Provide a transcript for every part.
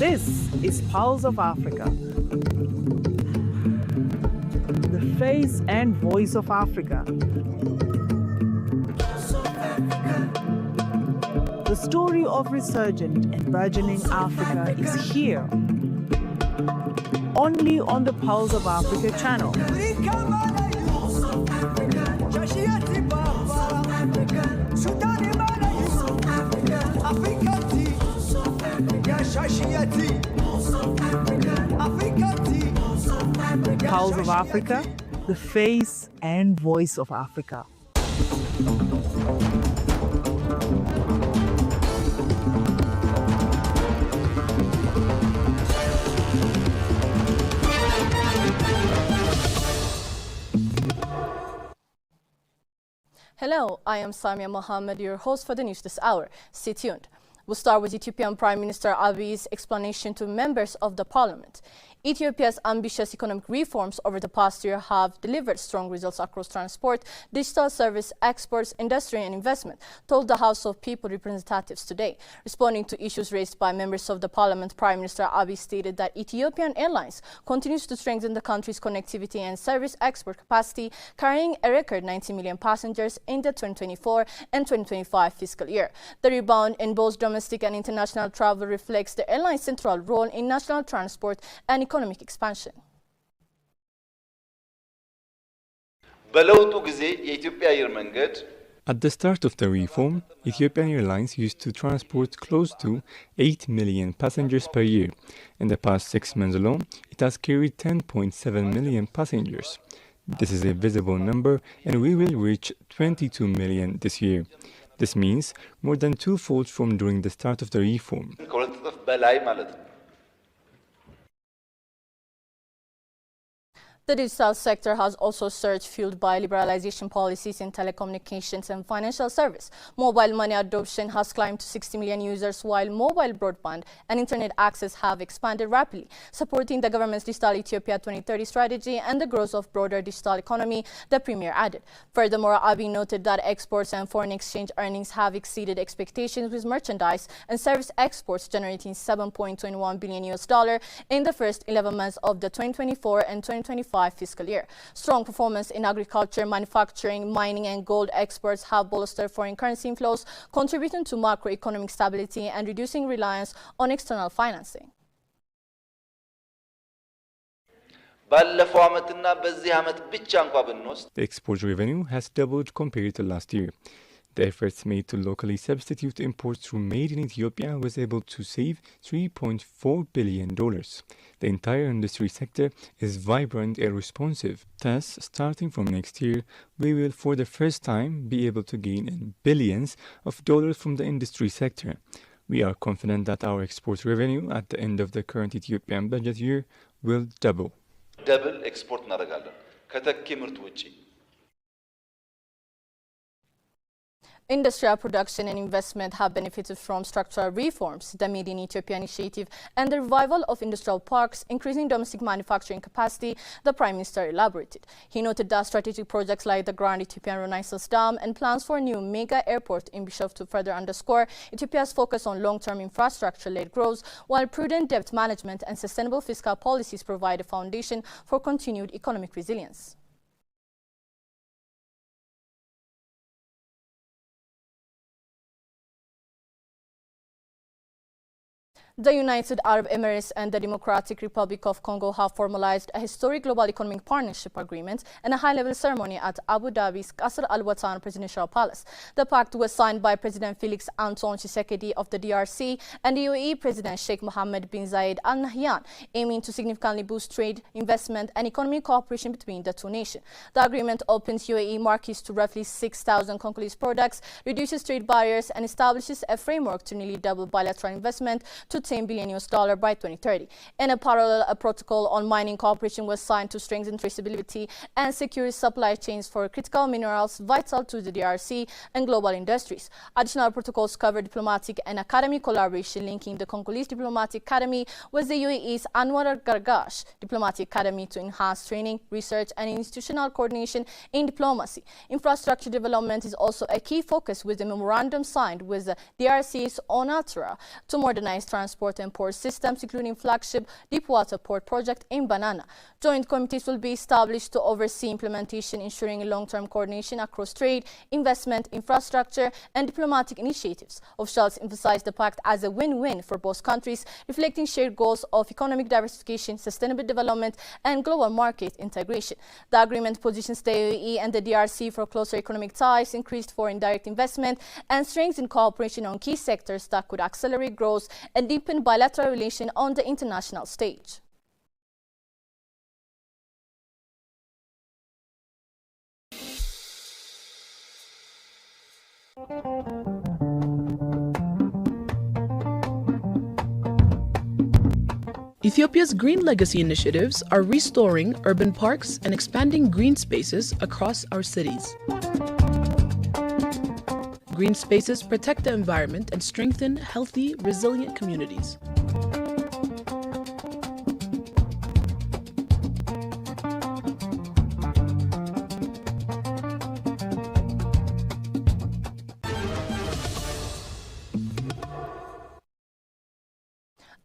This is Pulse of Africa, the face and voice of Africa. The story of resurgent and burgeoning Africa is here, only on the Pulse of Africa channel. Pulse of Africa, the face and voice of Africa. Hello, I am Samia Mohammed, your host for the news this hour. Stay tuned. We'll start with Ethiopian Prime Minister Abiy's explanation to members of the parliament. Ethiopia's ambitious economic reforms over the past year have delivered strong results across transport, digital service, exports, industry and investment, told the House of People representatives today. Responding to issues raised by members of the parliament, Prime Minister Abiy stated that Ethiopian Airlines continues to strengthen the country's connectivity and service export capacity, carrying a record 90 million passengers in the 2024 and 2025 fiscal year. The rebound in both domestic and international travel reflects the airline's central role in national transport and economic expansion. At the start of the reform, Ethiopian Airlines used to transport close to 8 million passengers per year. In the past 6 months alone, it has carried 10.7 million passengers. This is a visible number, and we will reach 22 million this year. This means more than twofold from during the start of the reform. The digital sector has also surged, fueled by liberalization policies in telecommunications and financial service. Mobile money adoption has climbed to 60 million users, while mobile broadband and internet access have expanded rapidly, supporting the government's Digital Ethiopia 2030 strategy and the growth of broader digital economy, the Premier added. Furthermore, Abiy noted that exports and foreign exchange earnings have exceeded expectations, with merchandise and service exports generating $7.21 billion in the first 11 months of the 2024 and 2025 fiscal year. Strong performance in agriculture, manufacturing, mining and gold exports have bolstered foreign currency inflows, contributing to macroeconomic stability and reducing reliance on external financing. The export revenue has doubled compared to last year. The efforts made to locally substitute imports through Made in Ethiopia was able to save $3.4 billion. The entire industry sector is vibrant and responsive. Thus, starting from next year, we will for the first time be able to gain in billions of dollars from the industry sector. We are confident that our export revenue at the end of the current Ethiopian budget year will double. Double export እናደርጋለን ከተኪ ምርት ውጪ. Industrial production and investment have benefited from structural reforms, the Made in Ethiopia initiative, and the revival of industrial parks, increasing domestic manufacturing capacity, the Prime Minister elaborated. He noted that strategic projects like the Grand Ethiopian Renaissance Dam and plans for a new mega airport in Bishoftu to further underscore Ethiopia's focus on long-term infrastructure-led growth, while prudent debt management and sustainable fiscal policies provide a foundation for continued economic resilience. The United Arab Emirates and the Democratic Republic of Congo have formalized a historic global economic partnership agreement in a high-level ceremony at Abu Dhabi's Qasr Al Watan Presidential Palace. The pact was signed by President Felix Antoine Tshisekedi of the DRC and the UAE President Sheikh Mohammed bin Zayed Al Nahyan, aiming to significantly boost trade, investment and economic cooperation between the two nations. The agreement opens UAE markets to roughly 6,000 Congolese products, reduces trade barriers and establishes a framework to nearly double bilateral investment to $10 billion by 2030. In a parallel, a protocol on mining cooperation was signed to strengthen traceability and secure supply chains for critical minerals vital to the DRC and global industries. Additional protocols cover diplomatic and academic collaboration, linking the Congolese Diplomatic Academy with the UAE's Anwar Gargash Diplomatic Academy to enhance training, research and institutional coordination in diplomacy. Infrastructure development is also a key focus, with the memorandum signed with the DRC's ONATRA to modernize transport transport and port systems, including flagship deepwater port project in Banana. Joint committees will be established to oversee implementation, ensuring long-term coordination across trade, investment, infrastructure, and diplomatic initiatives. Officials emphasized the pact as a win-win for both countries, reflecting shared goals of economic diversification, sustainable development, and global market integration. The agreement positions the UAE and the DRC for closer economic ties, increased foreign direct investment, and strengthened cooperation on key sectors that could accelerate growth and deepen bilateral relations on the international stage. Ethiopia's green legacy initiatives are restoring urban parks and expanding green spaces across our cities. Green spaces protect the environment and strengthen healthy, resilient communities.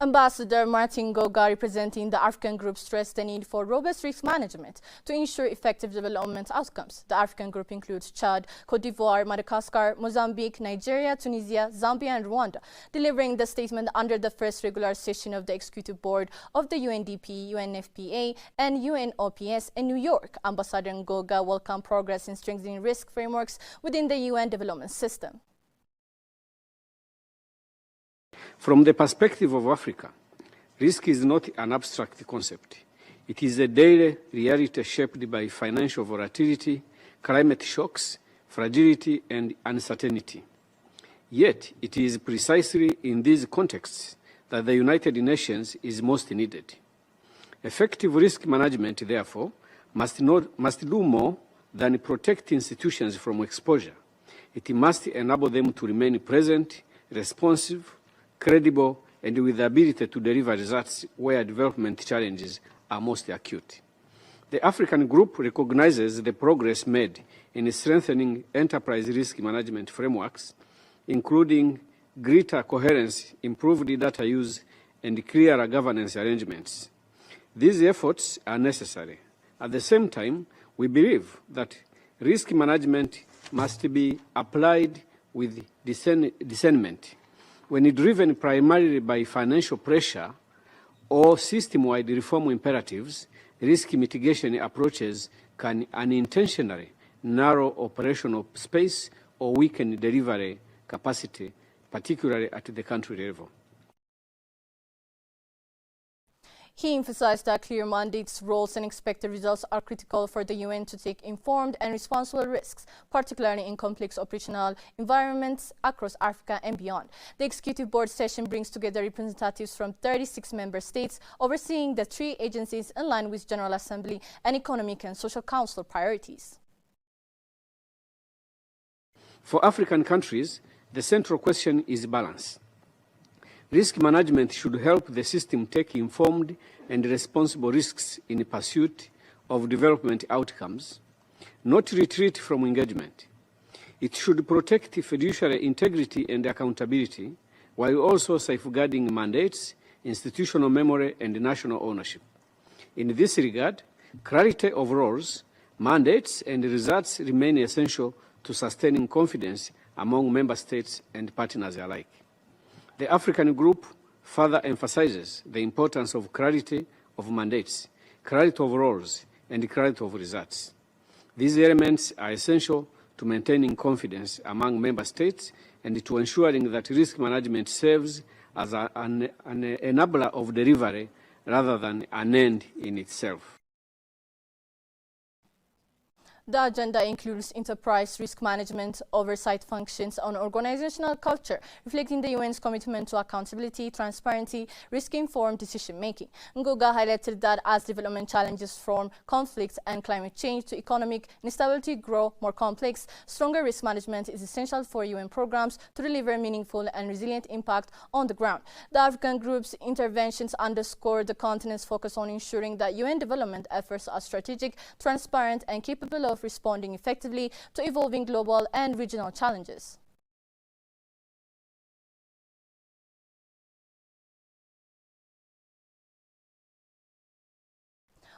Ambassador Martin Goga, representing the African Group, stressed the need for robust risk management to ensure effective development outcomes. The African Group includes Chad, Cote d'Ivoire, Madagascar, Mozambique, Nigeria, Tunisia, Zambia, and Rwanda, delivering the statement under the first regular session of the Executive Board of the UNDP, UNFPA, and UNOPS in New York. Ambassador Goga welcomed progress in strengthening risk frameworks within the UN development system. From the perspective of Africa, risk is not an abstract concept. It is a daily reality shaped by financial volatility, climate shocks, fragility, and uncertainty. Yet, it is precisely in these contexts that the United Nations is most needed. Effective risk management, therefore, must do more than protect institutions from exposure. It must enable them to remain present, responsive, credible, and with the ability to deliver results where development challenges are most acute. The African Group recognizes the progress made in strengthening enterprise risk management frameworks, including greater coherence, improved data use, and clearer governance arrangements. These efforts are necessary. At the same time, we believe that risk management must be applied with discernment. When driven primarily by financial pressure or system-wide reform imperatives, risk mitigation approaches can unintentionally narrow operational space or weaken delivery capacity, particularly at the country level. He emphasized that clear mandates, roles, and expected results are critical for the UN to take informed and responsible risks, particularly in complex operational environments across Africa and beyond. The Executive Board session brings together representatives from 36 member states, overseeing the 3 agencies in line with General Assembly and Economic and Social Council priorities. For African countries, the central question is balance. Risk management should help the system take informed and responsible risks in pursuit of development outcomes, not retreat from engagement. It should protect fiduciary integrity and accountability, while also safeguarding mandates, institutional memory, and national ownership. In this regard, clarity of roles, mandates, and results remain essential to sustaining confidence among member states and partners alike. The African Group further emphasizes the importance of clarity of mandates, clarity of roles, and clarity of results. These elements are essential to maintaining confidence among member states and to ensuring that risk management serves as an enabler of delivery rather than an end in itself. The agenda includes enterprise risk management, oversight functions on organizational culture, reflecting the UN's commitment to accountability, transparency, risk-informed decision-making. Ngoga highlighted that as development challenges from conflicts and climate change to economic instability grow more complex, stronger risk management is essential for UN programs to deliver meaningful and resilient impact on the ground. The African Group's interventions underscore the continent's focus on ensuring that UN development efforts are strategic, transparent, and capable of responding effectively to evolving global and regional challenges.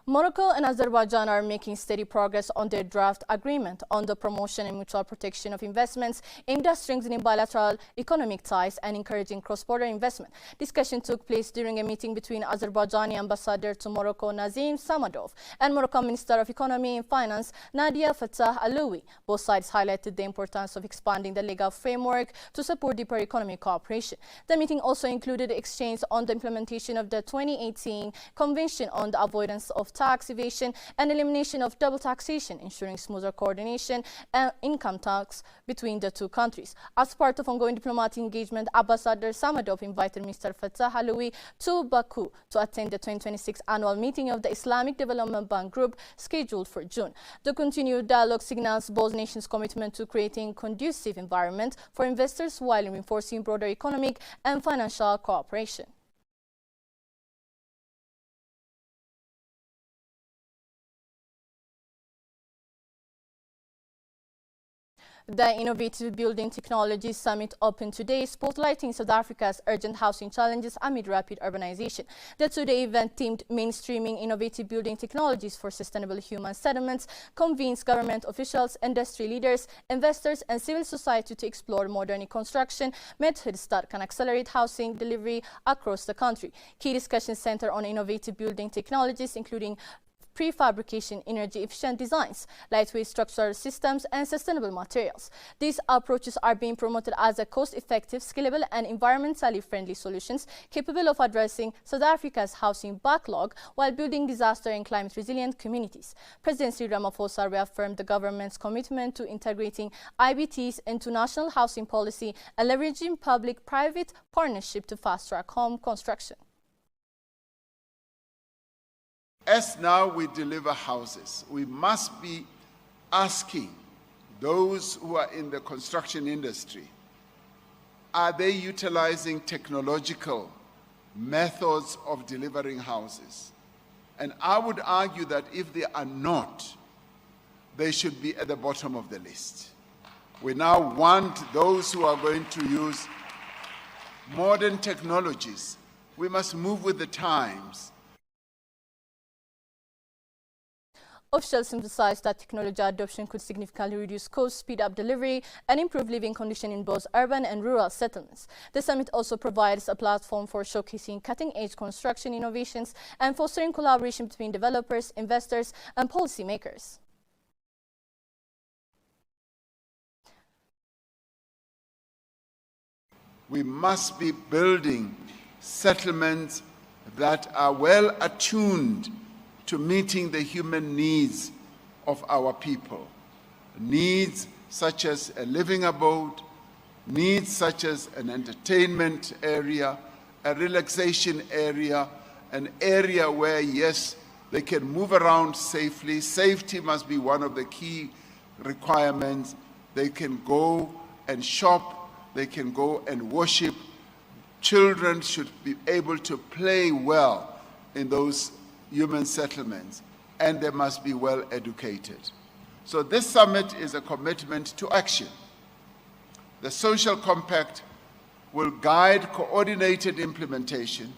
Morocco and Azerbaijan are making steady progress on their draft agreement on the promotion and mutual protection of investments aimed at strengthening bilateral economic ties and encouraging cross-border investment. Discussion took place during a meeting between Azerbaijani ambassador to Morocco Nazim Samadov and Moroccan Minister of Economy and Finance Nadia Fattah Aloui. Both sides highlighted the importance of expanding the legal framework to support deeper economic cooperation. The meeting also included exchange on the implementation of the 2018 Convention on the Avoidance of Tax Evasion and Elimination of Double Taxation, ensuring smoother coordination and income tax between the two countries. As part of ongoing diplomatic engagement, Ambassador Samadov invited Mr. Fattah Aloui to Baku to attend the 2026 annual meeting of the Islamic Development Bank Group scheduled for June. The continued dialogue signals both nations' commitment to creating a conducive environment for investors while reinforcing broader economic and financial cooperation. The Innovative Building Technologies Summit opened today, spotlighting South Africa's urgent housing challenges amid rapid urbanization. The two-day event, themed Mainstreaming Innovative Building Technologies for Sustainable Human Settlements, convenes government officials, industry leaders, investors, and civil society to explore modern construction methods that can accelerate housing delivery across the country. Key discussions center on innovative building technologies, including prefabrication, energy-efficient designs, lightweight structural systems, and sustainable materials. These approaches are being promoted as a cost-effective, scalable, and environmentally friendly solutions capable of addressing South Africa's housing backlog while building disaster and climate-resilient communities. President Cyril Ramaphosa reaffirmed the government's commitment to integrating IBTs into national housing policy and leveraging public-private partnership to fast-track home construction. As now we deliver houses, we must be asking those who are in the construction industry, are they utilizing technological methods of delivering houses? And I would argue that if they are not, they should be at the bottom of the list. We now want those who are going to use modern technologies. We must move with the times. Officials emphasized that technology adoption could significantly reduce costs, speed up delivery, and improve living conditions in both urban and rural settlements. The summit also provides a platform for showcasing cutting-edge construction innovations and fostering collaboration between developers, investors, and policymakers. We must be building settlements that are well attuned to meeting the human needs of our people. Needs such as a living abode, needs such as an entertainment area, a relaxation area, an area where, yes, they can move around safely. Safety must be one of the key requirements. They can go and shop, they can go and worship. Children should be able to play well in those human settlements, and they must be well educated. So this summit is a commitment to action. The social compact will guide coordinated implementation,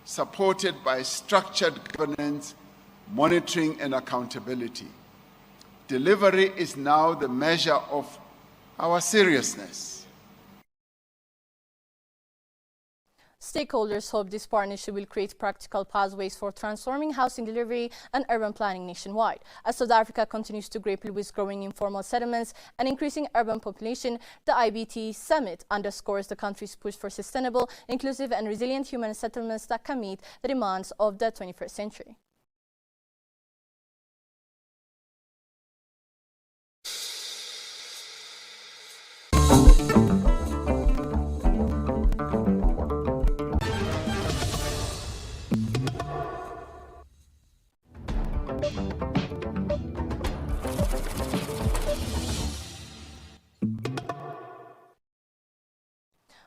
supported by structured governance, monitoring, and accountability. Delivery is now the measure of our seriousness. Stakeholders hope this partnership will create practical pathways for transforming housing delivery and urban planning nationwide. As South Africa continues to grapple with growing informal settlements and increasing urban population, the IBT Summit underscores the country's push for sustainable, inclusive, and resilient human settlements that can meet the demands of the 21st century.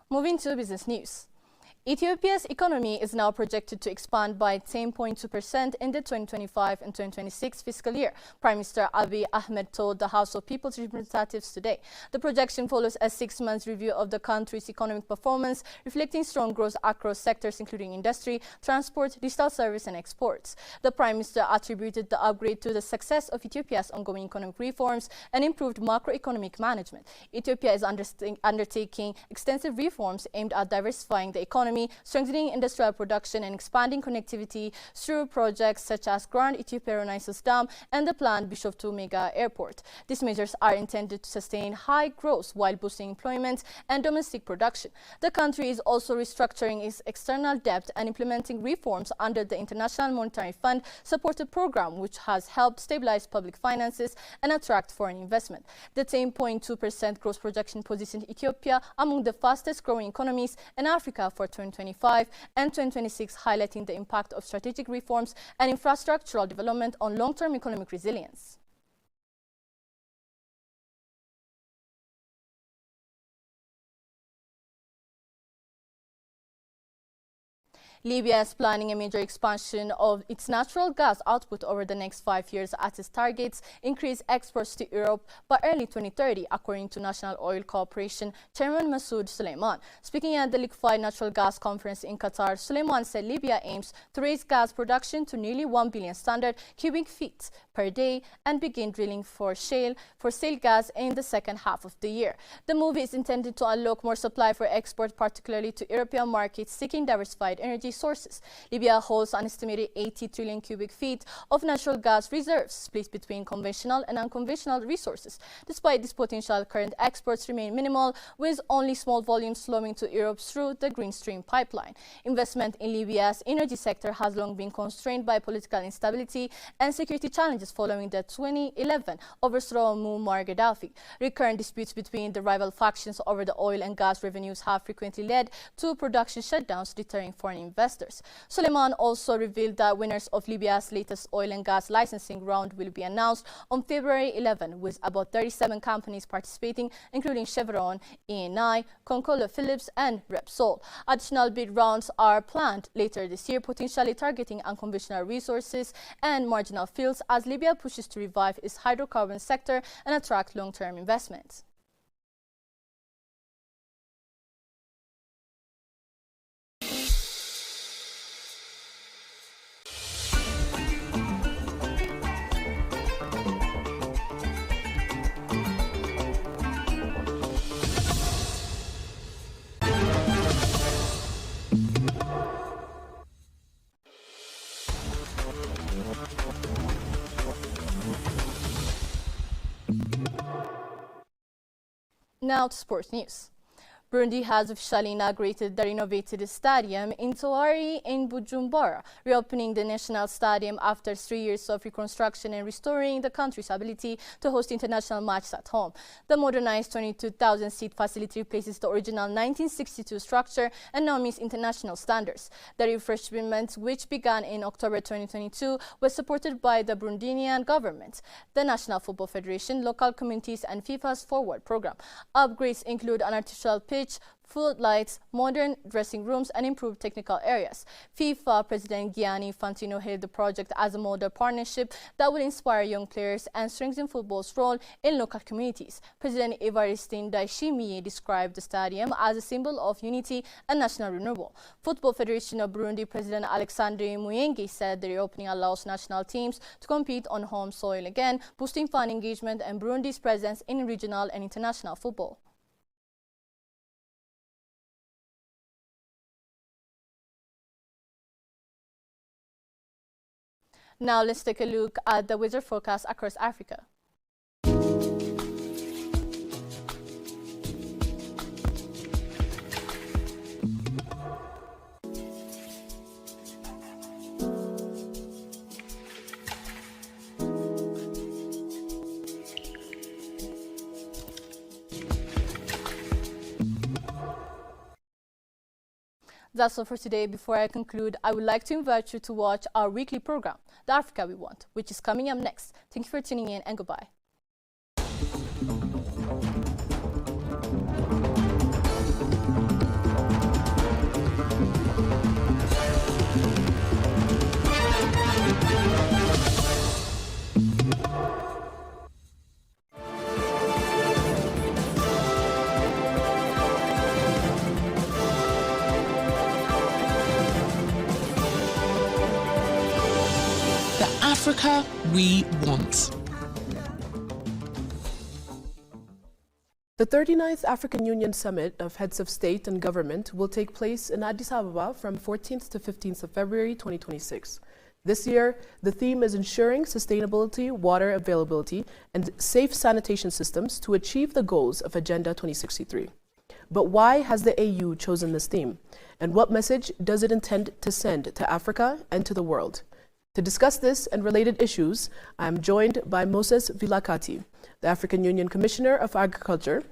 Moving to business news. Ethiopia's economy is now projected to expand by 10.2% in the 2025 and 2026 fiscal year, Prime Minister Abiy Ahmed told the House of People's Representatives today. The projection follows a 6-month review of the country's economic performance, reflecting strong growth across sectors including industry, transport, digital service and exports. The Prime Minister attributed the upgrade to the success of Ethiopia's ongoing economic reforms and improved macroeconomic management. Ethiopia is undertaking extensive reforms aimed at diversifying the economy, strengthening industrial production and expanding connectivity through projects such as Grand Ethiopia Renaissance Dam and the planned Bishoftu Mega Airport. These measures are intended to sustain high growth while boosting employment and domestic production. The country is also restructuring its external debt and implementing reforms under the International Monetary Fund supported program, which has helped stabilize public finances and attract foreign investment. The 10.2% growth projection positioned Ethiopia among the fastest growing economies in Africa for 2025 and 2026, highlighting the impact of strategic reforms and infrastructural development on long-term economic resilience. Libya is planning a major expansion of its natural gas output over the next 5 years as it targets increase exports to Europe by early 2030, according to National Oil Corporation Chairman Masoud Suleiman. Speaking at the Liquefied Natural Gas Conference in Qatar, Suleiman said Libya aims to raise gas production to nearly 1 billion standard cubic feet per day and begin drilling for shale gas in the second half of the year. The move is intended to unlock more supply for export, particularly to European markets seeking diversified energy sources. Libya holds an estimated 80 trillion cubic feet of natural gas reserves split between conventional and unconventional resources. Despite this potential, current exports remain minimal, with only small volumes flowing to Europe through the Green Stream pipeline. Investment in Libya's energy sector has long been constrained by political instability and security challenges following the 2011 overthrow of Muammar Gaddafi. Recurrent disputes between the rival factions over the oil and gas revenues have frequently led to production shutdowns, deterring foreign investors. Suleiman also revealed that winners of Libya's latest oil and gas licensing round will be announced on February 11, with about 37 companies participating, including Chevron, Eni, ConocoPhillips and Repsol. Additional bid rounds are planned later this year, potentially targeting unconventional resources and marginal fields as Libya pushes to revive its hydrocarbon sector and attract long-term investments. Now to sports news. Burundi has officially inaugurated the renovated stadium in Toari in Bujumbura, reopening the national stadium after 3 years of reconstruction and restoring the country's ability to host international matches at home. The modernized 22,000-seat facility replaces the original 1962 structure and now meets international standards. The refreshment, which began in October 2022, was supported by the Burundian government, the National Football Federation, local communities and FIFA's Forward program. Upgrades include an artificial pitch, floodlights, modern dressing rooms and improved technical areas. FIFA President Gianni Infantino hailed the project as a model partnership that will inspire young players and strengthen football's role in local communities. President Evariste Ndayishimiye described the stadium as a symbol of unity and national renewal. Football Federation of Burundi President Alexandre Muyenge said the reopening allows national teams to compete on home soil again, boosting fan engagement and Burundi's presence in regional and international football. Now let's take a look at the weather forecast across Africa. That's all for today. Before I conclude, I would like to invite you to watch our weekly program, The Africa We Want, which is coming up next. Thank you for tuning in and goodbye. the Africa we want. The 39th African Union Summit of Heads of State and Government will take place in Addis Ababa from 14th to 15th of February 2026. This year, the theme is ensuring sustainability, water availability, and safe sanitation systems to achieve the goals of Agenda 2063. But why has the AU chosen this theme? And what message does it intend to send to Africa and to the world? To discuss this and related issues, I am joined by Moses Vilakati, the African Union Commissioner of Agriculture,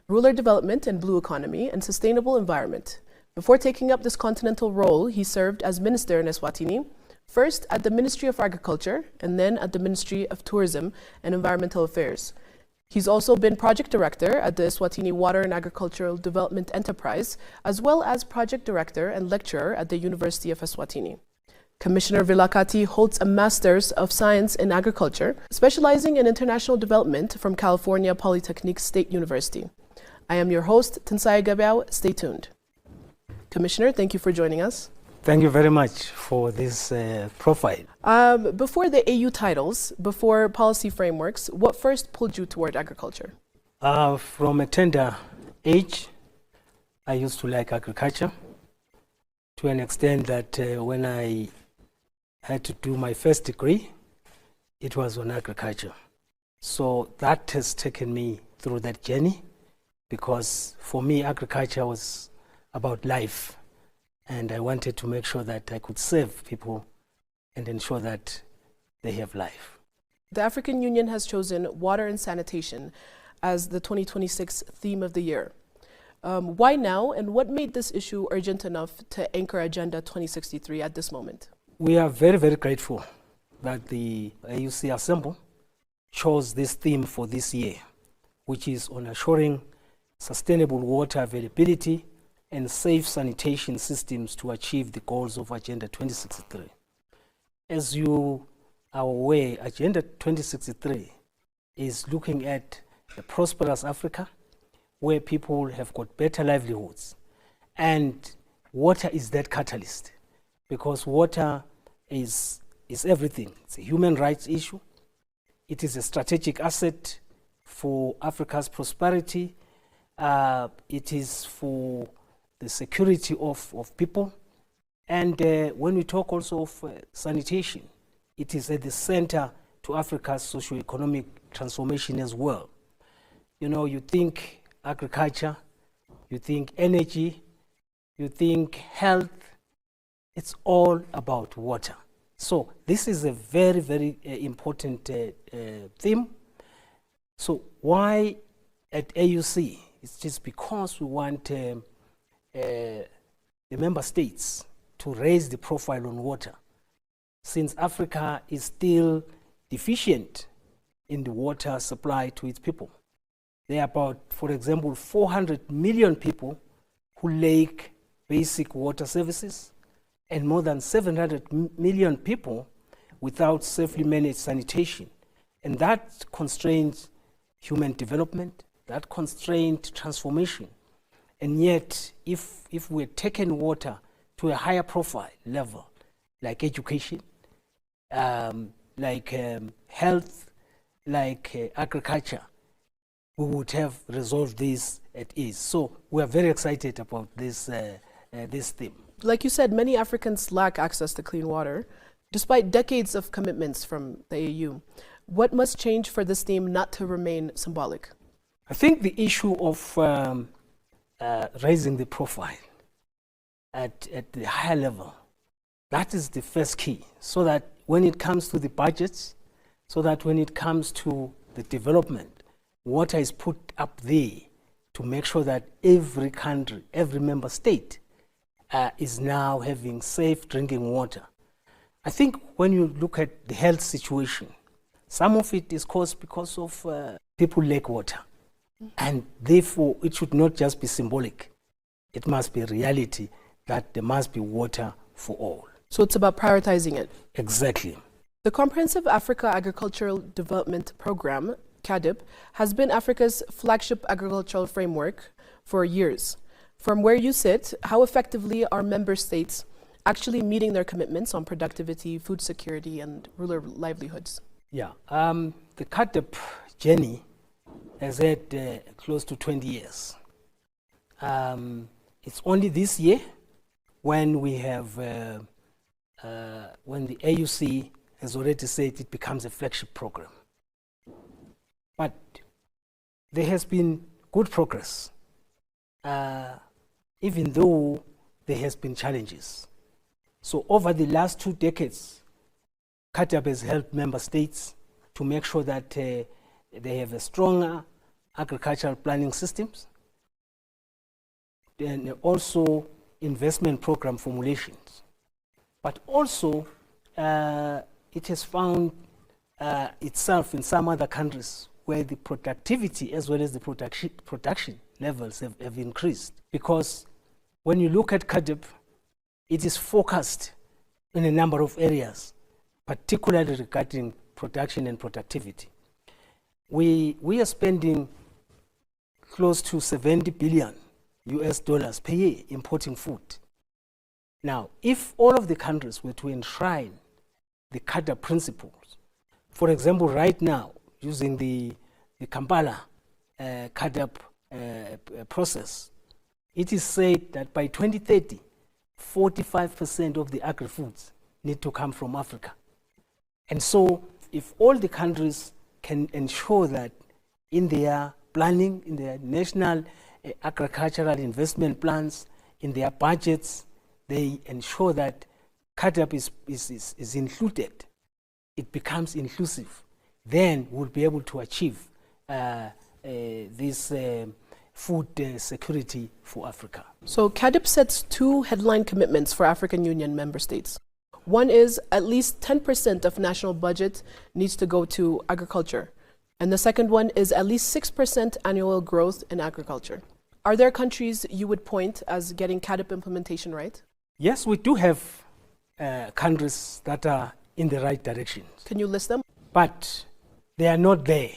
Rural Development and Blue Economy and Sustainable Environment. Before taking up this continental role, he served as minister in Eswatini, first at the Ministry of Agriculture and then at the Ministry of Tourism and Environmental Affairs. He's also been project director at the Eswatini Water and Agricultural Development Enterprise, as well as project director and lecturer at the University of Eswatini. Commissioner Vilakati holds a Master's of Science in Agriculture, specializing in international development from California Polytechnic State University. I am your host, Tensai Gabiao. Stay tuned. Commissioner, thank you for joining us. Thank you very much for this profile. Before the AU titles, before policy frameworks, what first pulled you toward agriculture? From a tender age, I used to like agriculture to an extent that when I had to do my first degree, it was on agriculture. So that has taken me through that journey, because for me, agriculture was about life. And I wanted to make sure that I could serve people and ensure that they have life. The African Union has chosen water and sanitation as the 2026 theme of the year. Why now, and what made this issue urgent enough to anchor Agenda 2063 at this moment? We are very, very grateful that the AUC Assembly chose this theme for this year, which is on assuring sustainable water availability and safe sanitation systems to achieve the goals of Agenda 2063. As you are aware, Agenda 2063 is looking at a prosperous Africa where people have got better livelihoods. And water is that catalyst, because water is everything. It's a human rights issue. It is a strategic asset for Africa's prosperity. It is for the security of people. And when we talk also of sanitation, it is at the center to Africa's socio-economic transformation as well. You know, you think agriculture, you think energy, you think health, it's all about water. So this is a very, very important theme. So why at AUC? It's just because we want the member states to raise the profile on water, since Africa is still deficient in the water supply to its people. There are about, for example, 400 million people who lack basic water services, and more than 700 million people without safely managed sanitation. And that constrains human development, that constrains transformation. And yet, if we're taking water to a higher profile level, like education, like health, like agriculture, we would have resolved this at ease. So we are very excited about this theme. Like you said, many Africans lack access to clean water, despite decades of commitments from the AU. What must change for this theme not to remain symbolic? I think the issue of raising the profile at the higher level, that is the first key, so that when it comes to the budgets, so that when it comes to the development, water is put up there to make sure that every country, every member state is now having safe drinking water. I think when you look at the health situation, some of it is caused because of people lack water. And therefore, it should not just be symbolic. It must be reality that there must be water for all. So it's about prioritizing it. Exactly. The Comprehensive Africa Agricultural Development Program, CADIP, has been Africa's flagship agricultural framework for years. From where you sit, how effectively are member states actually meeting their commitments on productivity, food security, and rural livelihoods? Yeah, the CADP journey has had close to 20 years. It's only this year when we have, when the AUC has already said it becomes a flagship program. But there has been good progress, even though there has been challenges. So over the last 2 decades, CADP has helped member states to make sure that they have a stronger agricultural planning systems, and also investment program formulations. But also, it has found itself in some other countries where the productivity as well as the production levels have increased. Because when you look at CADP, it is focused in a number of areas, particularly regarding production and productivity. We are spending close to $70 billion per year importing food. Now, if all of the countries were to enshrine the CADP principles, for example, right now, using the Kampala CADP process, it is said that by 2030, 45% of the agri-foods need to come from Africa. And so, if all the countries can ensure that in their planning, in their national agricultural investment plans, in their budgets, they ensure that CADP is included, it becomes inclusive, then we'll be able to achieve this food security for Africa. So CADP sets 2 headline commitments for African Union member states. One is at least 10% of national budget needs to go to agriculture. And the second one is at least 6% annual growth in agriculture. Are there countries you would point as getting CADP implementation right? Yes, we do have countries that are in the right direction. Can you list them? But they are not there.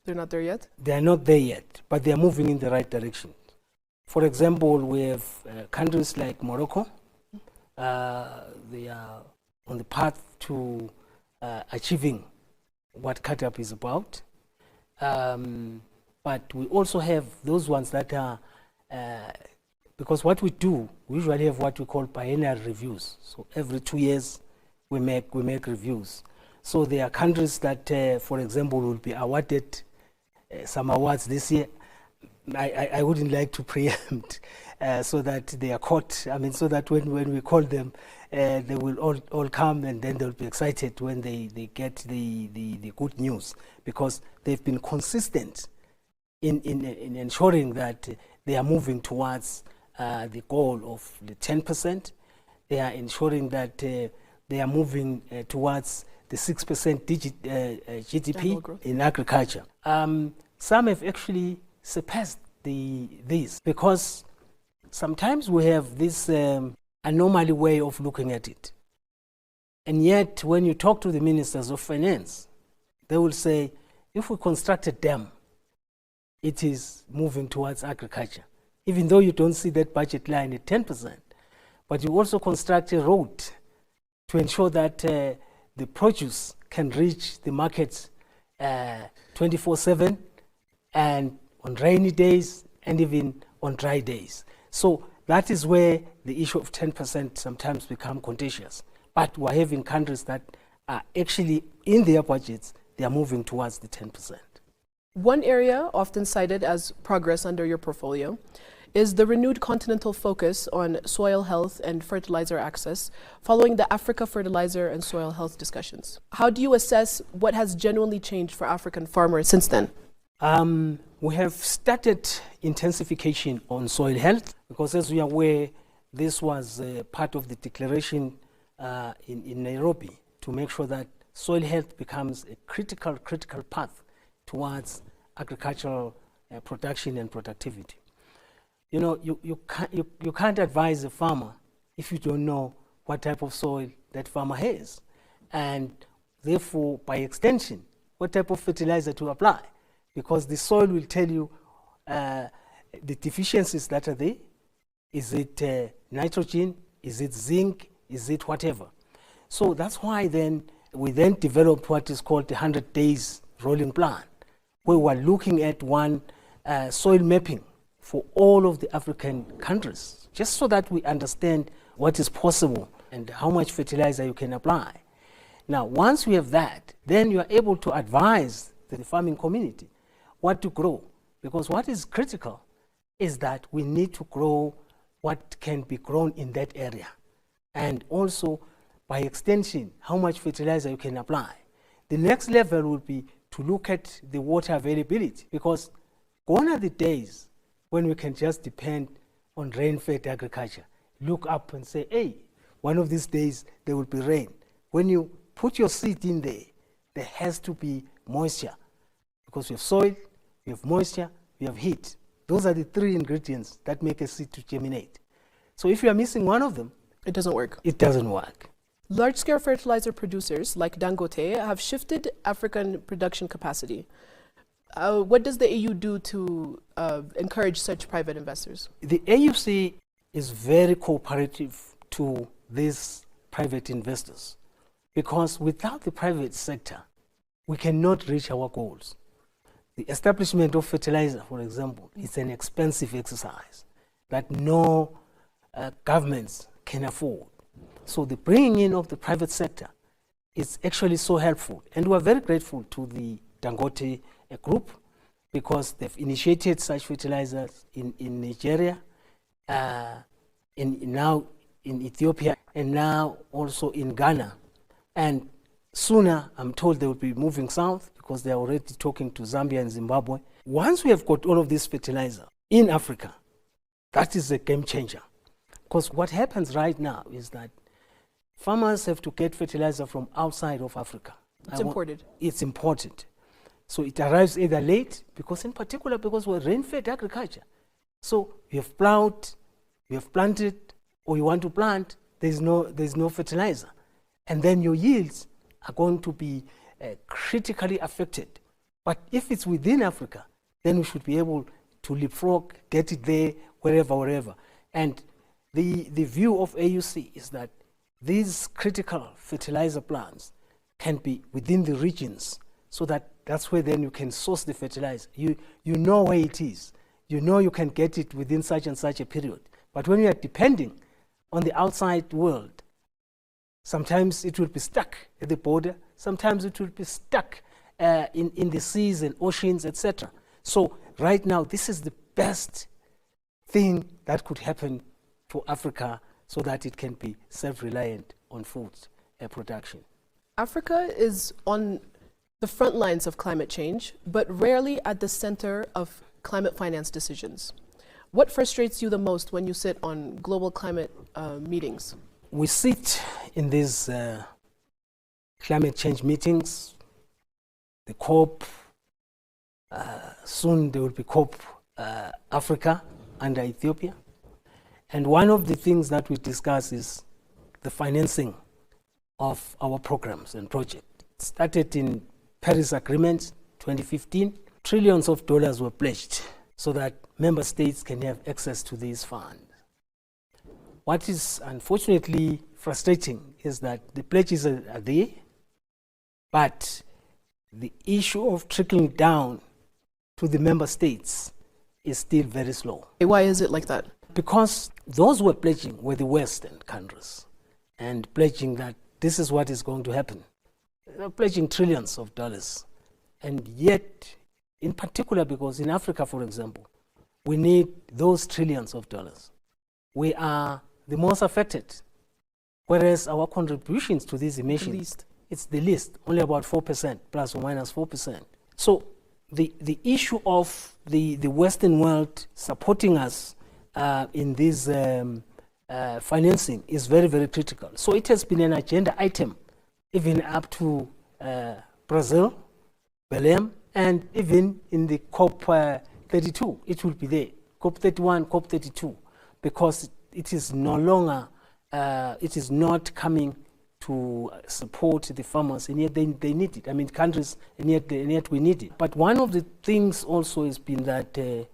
They're not there yet? They are not there yet, but they are moving in the right direction. For example, we have countries like Morocco. They are on the path to achieving what CADP is about. But we also have those ones that are, because what we do, we usually have what we call biennial reviews. So every 2 years, we make reviews. So there are countries that, for example, will be awarded some awards this year. I wouldn't like to preempt so that they are caught. I mean, so that when we call them, they will all come, and then they'll be excited when they get the good news, because they've been consistent in ensuring that they are moving towards the goal of the 10%. They are ensuring that they are moving towards the 6% GDP in agriculture. Some have actually surpassed this, because sometimes we have this anomaly way of looking at it. And yet, when you talk to the ministers of finance, they will say, if we construct a dam, it is moving towards agriculture. Even though you don't see that budget line at 10%, but you also construct a road to ensure that the produce can reach the markets 24/7, and on rainy days, and even on dry days. So that is where the issue of 10% sometimes become contentious. But we're having countries that are actually, in their budgets, they are moving towards the 10%. One area often cited as progress under your portfolio is the renewed continental focus on soil health and fertilizer access following the Africa fertilizer and soil health discussions. How do you assess what has genuinely changed for African farmers since then? We have started intensification on soil health, because as we are aware, this was part of the declaration in Nairobi, to make sure that soil health becomes a critical path towards agricultural production and productivity. You know, you can't advise a farmer if you don't know what type of soil that farmer has, and therefore, by extension, what type of fertilizer to apply, because the soil will tell you the deficiencies that are there. Is it nitrogen? Is it zinc? Is it whatever? So that's why then we then developed what is called the 100 days rolling plan, where we're looking at one soil mapping for all of the African countries, just so that we understand what is possible and how much fertilizer you can apply. Now, once we have that, then you are able to advise the farming community what to grow, because what is critical is that we need to grow what can be grown in that area, and also by extension how much fertilizer you can apply. The next level will be to look at the water availability, because gone are the days when we can just depend on rain-fed agriculture. Look up and say, hey, one of these days there will be rain. When you put your seed in there, there has to be moisture, because we have soil, we have moisture, we have heat. Those are the three ingredients that make a seed to germinate. So if you are missing one of them, it doesn't work. It doesn't work. Large-scale fertilizer producers like Dangote have shifted African production capacity. What does the AU do to encourage such private investors? The AUC is very cooperative to these private investors, because without the private sector, we cannot reach our goals. The establishment of fertilizer, for example, is an expensive exercise that no governments can afford. So the bringing in of the private sector is actually so helpful. And we are very grateful to the Dangote group, because they've initiated such fertilizers in Nigeria, now in Ethiopia, and now also in Ghana. And sooner, I'm told they will be moving south, because they're already talking to Zambia and Zimbabwe. Once we have got all of this fertilizer in Africa, that is a game changer. Because what happens right now is that farmers have to get fertilizer from outside of Africa. It's imported. It's imported. So it arrives either late, because in particular, because we're rain-fed agriculture. So you have plowed, you have planted, or you want to plant, there's no fertilizer. And then your yields are going to be critically affected. But if it's within Africa, then we should be able to leapfrog, get it there, wherever. And the view of AUC is that these critical fertilizer plants can be within the regions, so that's where then you can source the fertilizer. You know where it is. You know you can get it within such and such a period. But when you are depending on the outside world, sometimes it will be stuck at the border, sometimes it will be stuck in the seas and oceans, etc. So right now, this is the best thing that could happen for Africa, so that it can be self-reliant on food production. Africa is on the front lines of climate change, but rarely at the center of climate finance decisions. What frustrates you the most when you sit on global climate meetings? We sit in these climate change meetings, the COP, soon there will be COP Africa under Ethiopia. And one of the things that we discuss is the financing of our programs and projects. It started in Paris Agreement 2015. Trillions of dollars were pledged so that member states can have access to these funds. What is unfortunately frustrating is that the pledges are there, but the issue of trickling down to the member states is still very slow. Why is it like that? Because those who were pledging were the Western countries, and pledging that this is what is going to happen. They're pledging trillions of dollars. And yet, in particular, because in Africa, for example, we need those trillions of dollars. We are the most affected, whereas our contributions to these emissions, it's the least, only about 4%, plus or minus 4%. So the issue of the Western world supporting us in this financing is very, very critical. So it has been an agenda item, even up to Brazil, Belém, and even in the COP 32, it will be there. COP 31, COP 32, because it is no longer, it is not coming to support the farmers, and yet they need it. I mean, countries, and yet we need it. But one of the things also has been that the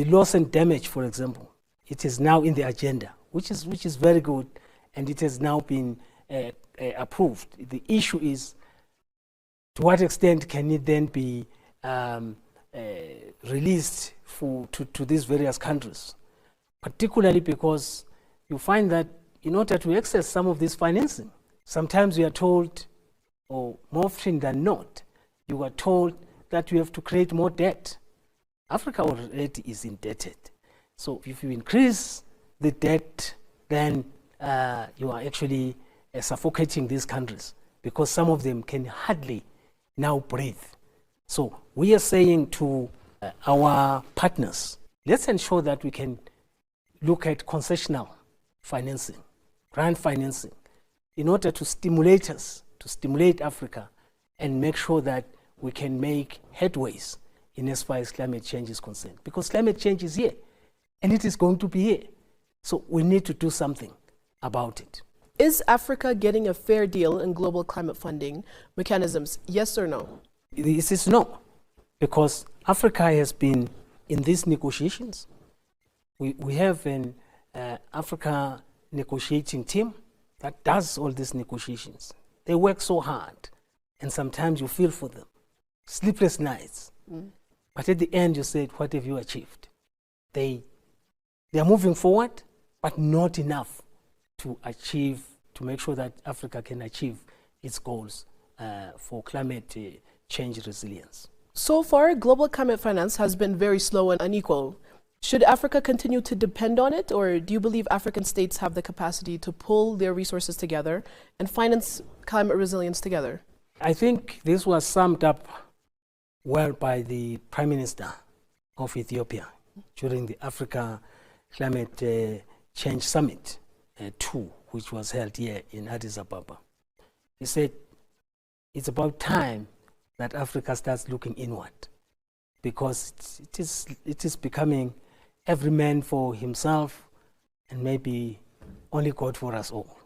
loss and damage, for example, it is now in the agenda, which is very good, and it has now been approved. The issue is, to what extent can it then be released to these various countries, particularly because you find that in order to access some of this financing, sometimes we are told, or more often than not, you are told that you have to create more debt. Africa already is indebted. So if you increase the debt, then you are actually suffocating these countries, because some of them can hardly now breathe. So we are saying to our partners, let's ensure that we can look at concessional financing, grant financing, in order to stimulate us, to stimulate Africa, and make sure that we can make headways in as far as climate change is concerned. Because climate change is here, and it is going to be here. So we need to do something about it. Is Africa getting a fair deal in global climate funding mechanisms, yes or no? This is no, because Africa has been in these negotiations. We have an Africa negotiating team that does all these negotiations. They work so hard, and sometimes you feel for them. Sleepless nights. But at the end you said, what have you achieved? They are moving forward, but not enough to make sure that Africa can achieve its goals for climate change resilience. So far, global climate finance has been very slow and unequal. Should Africa continue to depend on it, or do you believe African states have the capacity to pull their resources together and finance climate resilience together? I think this was summed up well by the Prime Minister of Ethiopia during the Africa Climate Change Summit 2, which was held here in Addis Ababa. He said, it's about time that Africa starts looking inward, because it is becoming every man for himself and maybe only God for us all.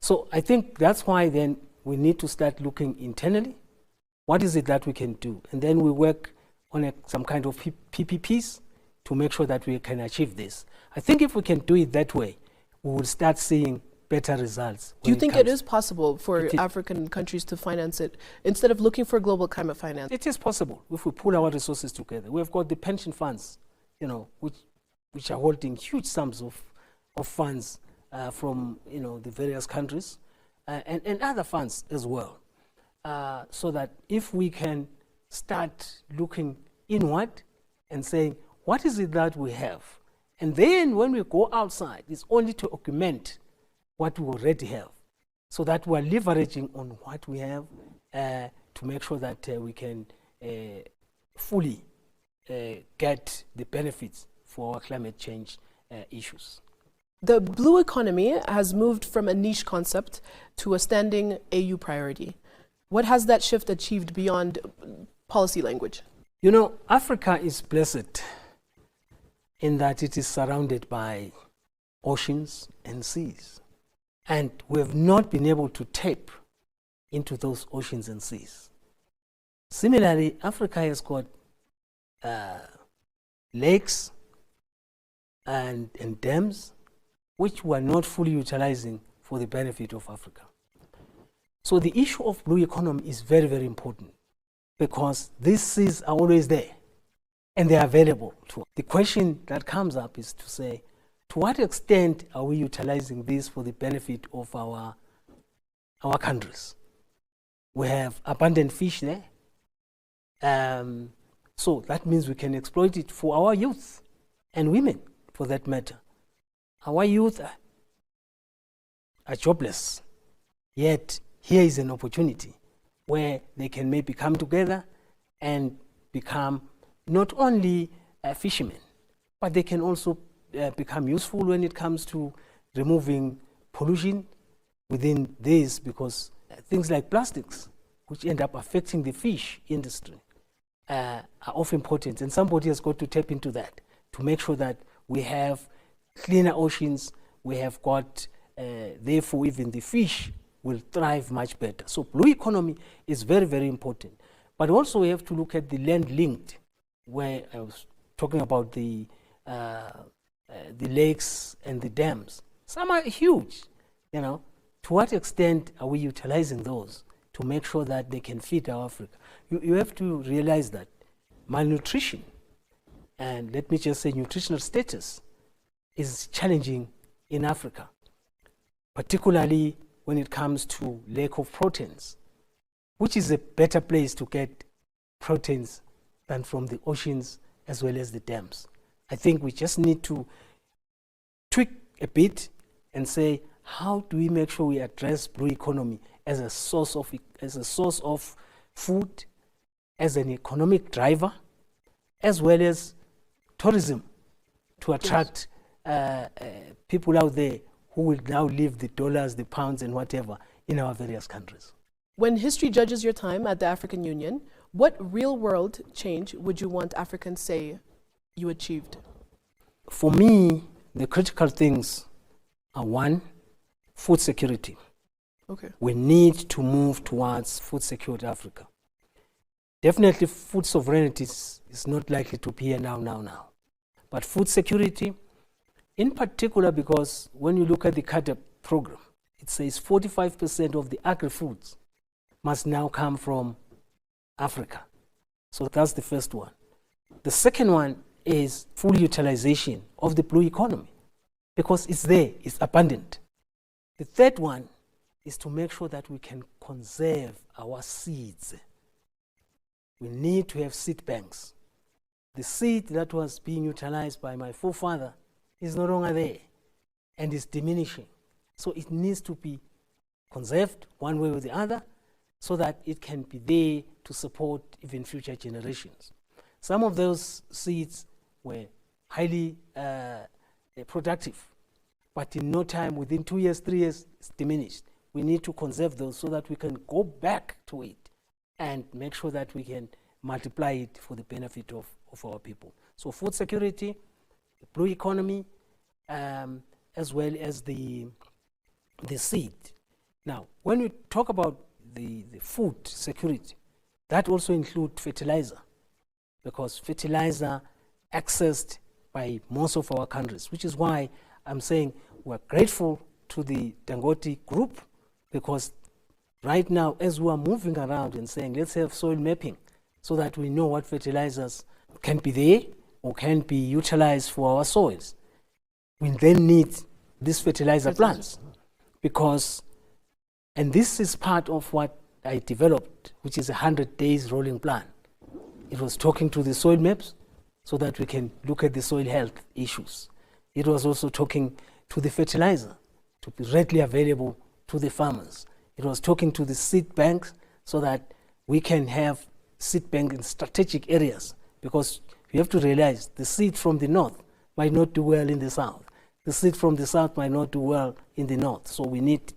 So I think that's why then we need to start looking internally. What is it that we can do? And then we work on some kind of PPPs to make sure that we can achieve this. I think if we can do it that way, we will start seeing better results. Do you think it is possible for African countries to finance it instead of looking for global climate finance? It is possible if we pull our resources together. We've got the pension funds, which are holding huge sums of funds from the various countries and other funds as well. So that if we can start looking inward and saying, what is it that we have? And then when we go outside, it's only to augment what we already have, so that we are leveraging on what we have to make sure that we can fully get the benefits for our climate change issues. The blue economy has moved from a niche concept to a standing AU priority. What has that shift achieved beyond policy language? Africa is blessed in that it is surrounded by oceans and seas. And we have not been able to tap into those oceans and seas. Similarly, Africa has got lakes and dams which we are not fully utilizing for the benefit of Africa. So the issue of blue economy is very, very important, because these seas are always there and they are available to us. The question that comes up is to say, to what extent are we utilizing this for the benefit of our countries? We have abundant fish there. So that means we can exploit it for our youth and women, for that matter. Our youth are jobless, yet here is an opportunity where they can maybe come together and become not only fishermen, but they can also become useful when it comes to removing pollution within this, because things like plastics, which end up affecting the fish industry, are of importance, and somebody has got to tap into that to make sure that we have cleaner oceans. We have got, therefore, even the fish will thrive much better. So blue economy is very, very important. But also we have to look at the land linked, where I was talking about the lakes and the dams. Some are huge, to what extent are we utilizing those to make sure that they can feed our Africa? You have to realize that malnutrition, and let me just say nutritional status, is challenging in Africa, particularly when it comes to lack of proteins. Which is a better place to get proteins than from the oceans as well as the dams? I think we just need to tweak a bit and say, how do we make sure we address blue economy as a source of food, as an economic driver, as well as tourism, to attract people out there who will now live the dollars, the pounds, and whatever in our various countries. When history judges your time at the African Union, what real-world change would you want Africans say you achieved? For me, the critical things are: one, food security. Okay. We need to move towards food security Africa. Definitely food sovereignty is not likely to appear now. But food security, in particular, because when you look at the CARTA program, it says 45% of the agri-foods must now come from Africa. So that's the first one. The second one is full utilization of the blue economy, because it's there, it's abundant. The third one is to make sure that we can conserve our seeds. We need to have seed banks. The seed that was being utilized by my forefather is no longer there and is diminishing. So it needs to be conserved one way or the other, so that it can be there to support even future generations. Some of those seeds were highly productive, but in no time, within 2 years, 3 years, it's diminished. We need to conserve those so that we can go back to it and make sure that we can multiply it for the benefit of our people. So food security, the blue economy, as well as the seed. Now, when we talk about the food security, that also includes fertilizer, because fertilizer accessed by most of our countries, which is why I'm saying we're grateful to the Dangote group, because right now, as we are moving around and saying, let's have soil mapping so that we know what fertilizers can be there or can be utilized for our soils. We then need these fertilizer plants, because, and this is part of what I developed, which is a 100 days rolling plan. It was talking to the soil maps so that we can look at the soil health issues. It was also talking to the fertilizer to be readily available to the farmers. It was talking to the seed banks so that we can have seed bank in strategic areas, because you have to realize the seed from the north might not do well in the south. The seed from the south might not do well in the north. So we need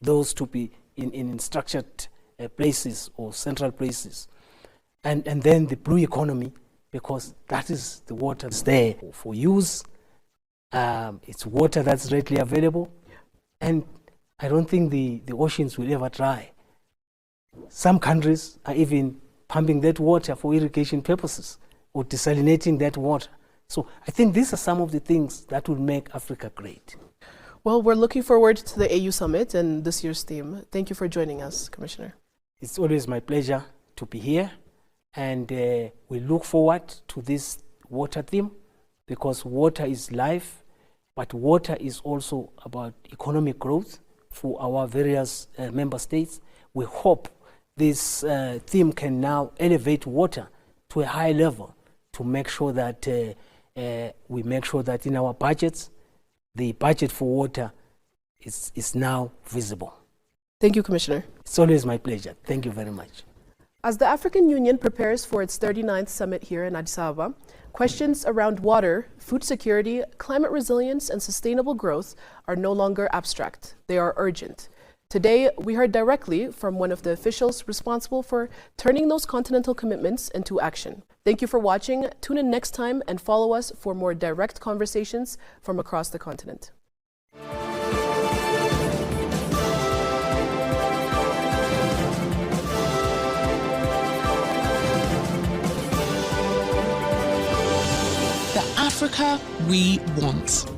those to be in structured places or central places. And then the blue economy, because that is the water that's there for use. It's water that's readily available. And I don't think the oceans will ever dry. Some countries are even pumping that water for irrigation purposes or desalinating that water. So I think these are some of the things that will make Africa great. Well, we're looking forward to the AU Summit and this year's theme. Thank you for joining us, Commissioner. It's always my pleasure to be here, and we look forward to this water theme, because water is life, but water is also about economic growth for our various member states. We hope this theme can now elevate water to a high level to make sure that we make sure that in our budgets, the budget for water is now visible. Thank you, Commissioner. It's always my pleasure. Thank you very much. As the African Union prepares for its 39th summit here in Addis Ababa, questions around water, food security, climate resilience, and sustainable growth are no longer abstract. They are urgent. Today, we heard directly from one of the officials responsible for turning those continental commitments into action. Thank you for watching. Tune in next time and follow us for more direct conversations from across the continent. The Africa we want.